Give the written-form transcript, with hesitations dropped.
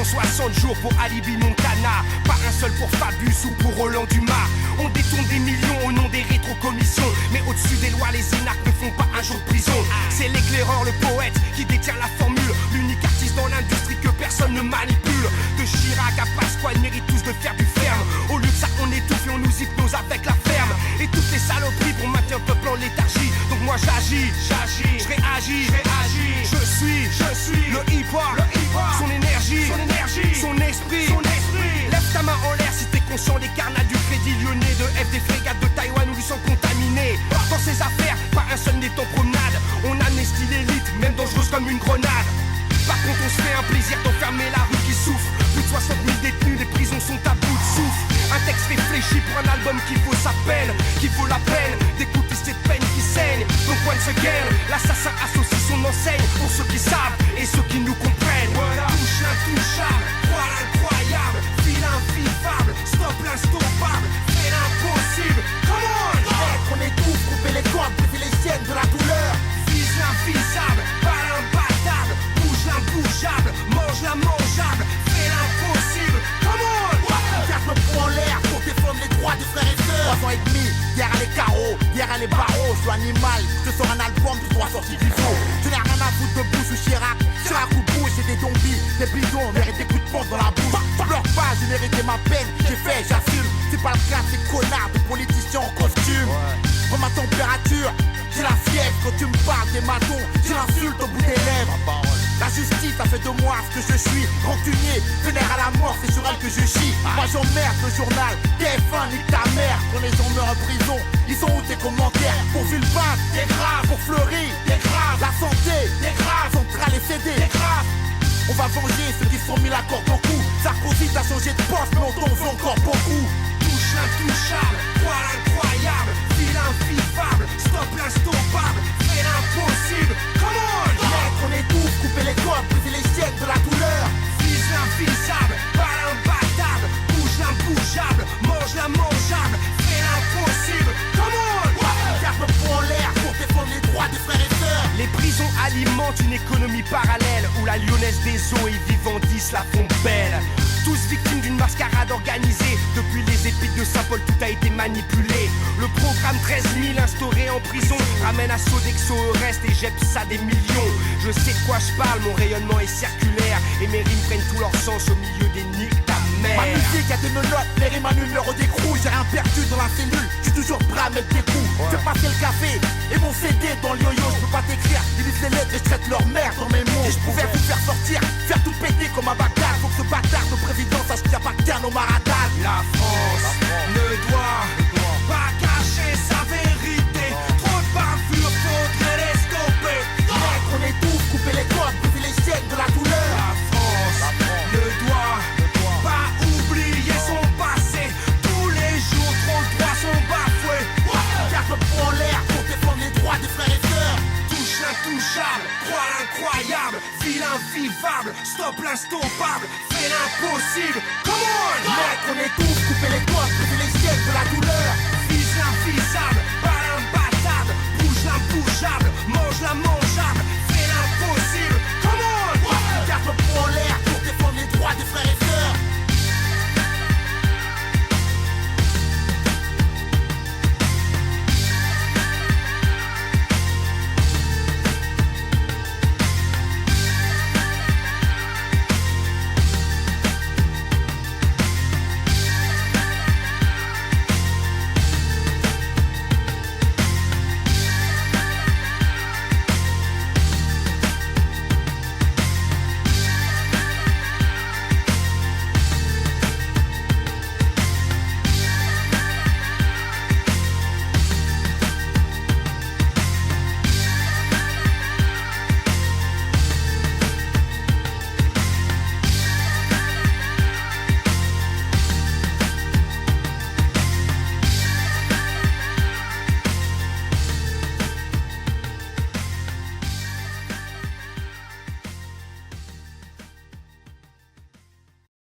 360 jours pour Alibi Montana. Pas un seul pour Fabius ou pour Roland Dumas. On détourne des millions au nom des rétrocommissions. Mais au-dessus des lois, les énarques ne font pas un jour de prison. C'est l'éclaireur, le poète qui détient la formule. L'unique artiste dans l'industrie que personne ne manipule. De Chirac à Pasqua, ils méritent tous de faire du ferme. Au lieu de ça, on étouffe et on nous hypnose avec la ferme. Et toutes les saloperies pour maintenir le peuple en léthargie. Donc moi j'agis, je réagis, je suis le hip-hop, son énergie, son esprit. Lève ta main en l'air si t'es conscient des carnats du Crédit Lyonnais, de F des frégates de Taïwan où ils sont contaminés. Dans ces affaires, pas un seul n'est en promenade. On amnestie l'élite, même dangereuse comme une grenade. Par contre on se fait un plaisir d'enfermer la rue qui souffre. Plus de 60 000 détenus, les prisons sont à bout de souffle. Un texte réfléchi pour un album qui vaut sa peine, qui vaut la peine d'écouter cette peine qui saigne. Donc once again, l'assassin associe son enseigne pour ceux qui savent et ceux qui nous comprennent. Voilà. Touche l'intouchable, croix l'incroyable, fil invivable, stop l'instoppable, fais l'impossible. Come on! On étouffe, couper les cordes, briser les chaînes de la douleur. Vise l'invisable, pas l'imbattable, bouge l'imbougeable, mange l'immangeable, fais l'impossible. Come on! Garde le poing en l'air pour défendre les droits des frères et sœurs. 3 ans et demi, derrière les carreaux, derrière les barreaux. Je suis animal, je te sors un album de 3 sorties du faux. Je n'ai rien à foutre de Bush ou Chirac. Chirac ou Bush, j'ai des zombies, des bidons, mérite des coups de pompe dans la bouche. Pleure pas, j'ai mérité ma peine, j'ai fait, j'assume. C'est pas le cas de ces connards de politiciens en costume. Prends ma température, j'ai la fièvre. Quand tu me parles des matons, j'ai l'insulte au bout des lèvres. La justice a fait de moi ce que je suis. Rancunier, vénère à la mort, c'est sur elle que je chie. Moi j'emmerde le journal, TF1 nique ta mère. Quand les gens meurent en prison, ils sont où tes commentaires? Pour Villepin, t'es grave. Pour Fleury, t'es grave. La santé, t'es grave. Centrale et CD, t'es grave. On va venger ceux qui se sont mis la corde au cou. Sarkozy t'a changé de poste, mais on t'en veut encore beaucoup. Touche l'intouchable, croix l'incroyable, fil invivable, stop l'instoppable, fais l'impossible. Come on! On étouffe, couper les cordes, briser les chaînes de la douleur. Vise l'invisable, pas l'imbattable, bouge l'imbougeable, mange l'immangeable, fais l'impossible. Come on! Garde le poing en l'air pour défendre les droits des frères et sœurs. Les prisons alimentent une économie parallèle où la lyonnaise des eaux et Vivendi la font belle. Tous victimes d'une mascarade organisée. Depuis les épiques de Saint-Paul, tout a été manipulé. Le programme 13 000 instauré en prison ramène à Sodexo Eurest et jette ça des millions. Je sais de quoi je parle, mon rayonnement est circulaire et mes rimes prennent tout leur sens au milieu des niques ta mère. Ma musique a des menottes, les rimes à numéro d'écrou. J'ai rien perdu dans la cellule, je suis toujours prêt à mettre des coups. Fais passer le café et mon CD dans le yo-yo. Je peux pas t'écrire, ils lisent les lettres et je traite leur mère dans mes mots. Si je pouvais vous faire sortir, faire tout péter comme un bâtard, faut que ce bâtard de président sache qu'il n'y a pas qu'un au Marathon. La France ne doit pas cacher sa vérité. Trop de bavures, faudrait les stopper. Mec, on étouffe, couper les cordes, briser les chaînes de la douleur. La France ne doit pas oublier son passé. Tous les jours, trop de droits sont bafoués. Garde le poing en l'air pour défendre les droits des frères et sœurs. Touche l'intouchable, croix l'incroyable, fil invivable, stop l'instoppable, fais l'impossible.